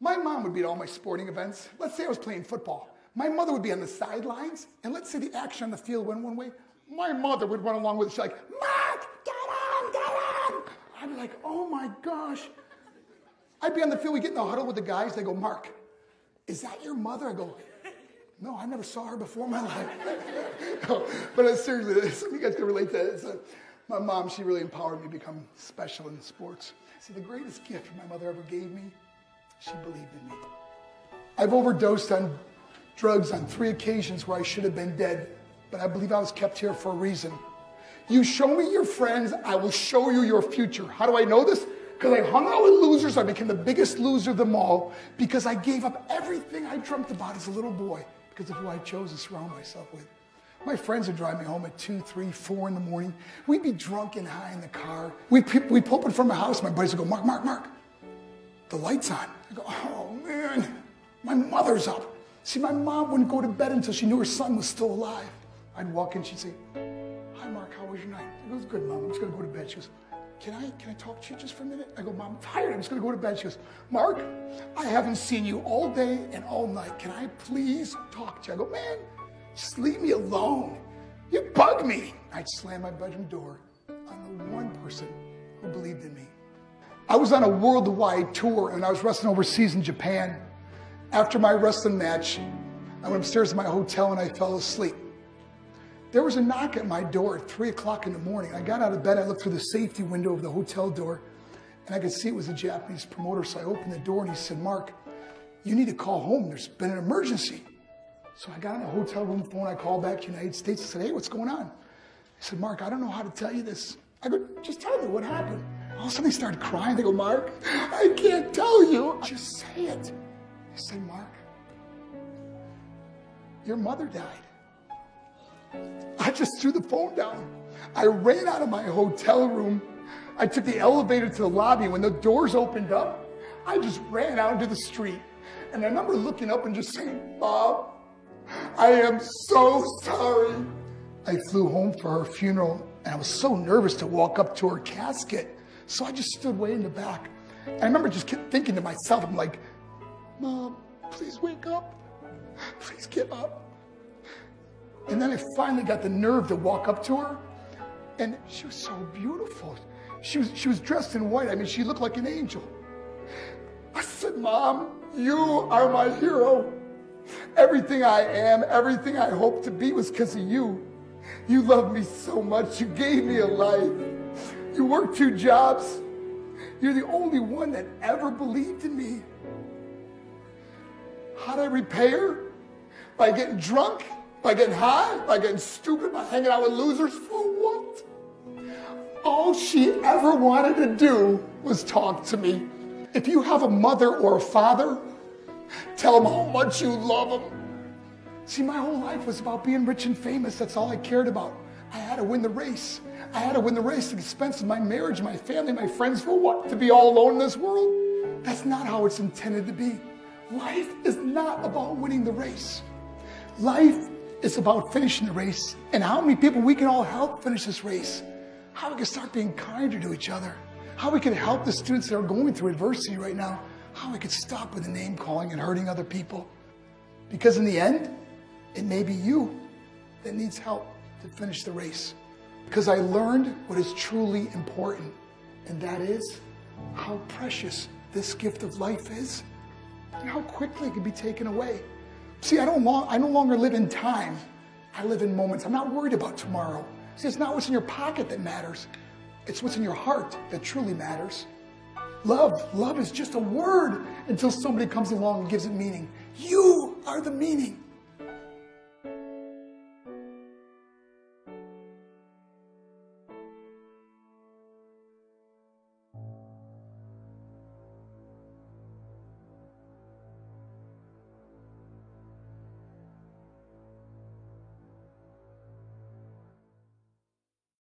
My mom would be at all my sporting events. Let's say I was playing football. My mother would be on the sidelines, and let's say the action on the field went one way. My mother would run along with it. She's like, Mark, get on, get on. I'd be like, oh my gosh. I'd be on the field, we get in the huddle with the guys. They go, Mark, is that your mother? I go, no, I never saw her before in my life. No, but seriously, some of you guys can relate to that. My mom, she really empowered me to become special in sports. See, the greatest gift my mother ever gave me, she believed in me. I've overdosed on drugs on 3 occasions where I should have been dead, but I believe I was kept here for a reason. You show me your friends, I will show you your future. How do I know this? Because I hung out with losers. I became the biggest loser of them all because I gave up everything I dreamt about as a little boy because of who I chose to surround myself with. My friends would drive me home at 2, 3, 4 in the morning. We'd be drunk and high in the car. We'd pull up in front of my house. My buddies would go, Mark, Mark, Mark, the light's on. I go, oh man, my mother's up. See, my mom wouldn't go to bed until she knew her son was still alive. I'd walk in, she'd say, hi Mark, how was your night? I go, it's good, Mom, I'm just gonna go to bed. She goes, can I talk to you just for a minute? I go, Mom, I'm tired, I'm just gonna go to bed. She goes, Mark, I haven't seen you all day and all night. Can I please talk to you? I go, man, just leave me alone. You bug me. I'd slam my bedroom door on the one person who believed in me. I was on a worldwide tour and I was wrestling overseas in Japan. After my wrestling match, I went upstairs to my hotel and I fell asleep. There was a knock at my door at 3 o'clock in the morning. I got out of bed, I looked through the safety window of the hotel door and I could see it was a Japanese promoter. So I opened the door and he said, Mark, you need to call home. There's been an emergency. So I got on the hotel room phone, I called back to the United States. I said, hey, what's going on? He said, Mark, I don't know how to tell you this. I go, just tell me what happened. All of a sudden they started crying. They go, Mark, I can't tell you. Just say it. I said, Mark, your mother died. I just threw the phone down. I ran out of my hotel room. I took the elevator to the lobby. When the doors opened up, I just ran out into the street. And I remember looking up and just saying, Mom, I am so sorry. I flew home for her funeral and I was so nervous to walk up to her casket. So I just stood way in the back. I remember just kept thinking to myself, I'm like, Mom, please wake up. Please get up. And then I finally got the nerve to walk up to her and she was so beautiful. She was dressed in white. I mean, she looked like an angel. I said, Mom, you are my hero. Everything I am, everything I hope to be was because of you. You loved me so much. You gave me a life. You worked 2 jobs. You're the only one that ever believed in me. How did I repay her? By getting drunk? By getting high? By getting stupid? By hanging out with losers? For what? All she ever wanted to do was talk to me. If you have a mother or a father, tell them how much you love them. See, my whole life was about being rich and famous. That's all I cared about. I had to win the race. I had to win the race at the expense of my marriage, my family, my friends. For what? To be all alone in this world? That's not how it's intended to be. Life is not about winning the race. Life is about finishing the race and how many people we can all help finish this race. How we can start being kinder to each other. How we can help the students that are going through adversity right now. How we can stop with the name calling and hurting other people. Because in the end, it may be you that needs help to finish the race. Because I learned what is truly important, and that is how precious this gift of life is and how quickly it can be taken away. See, I no longer live in time. I live in moments. I'm not worried about tomorrow. See, it's not what's in your pocket that matters. It's what's in your heart that truly matters. Love is just a word until somebody comes along and gives it meaning. You are the meaning.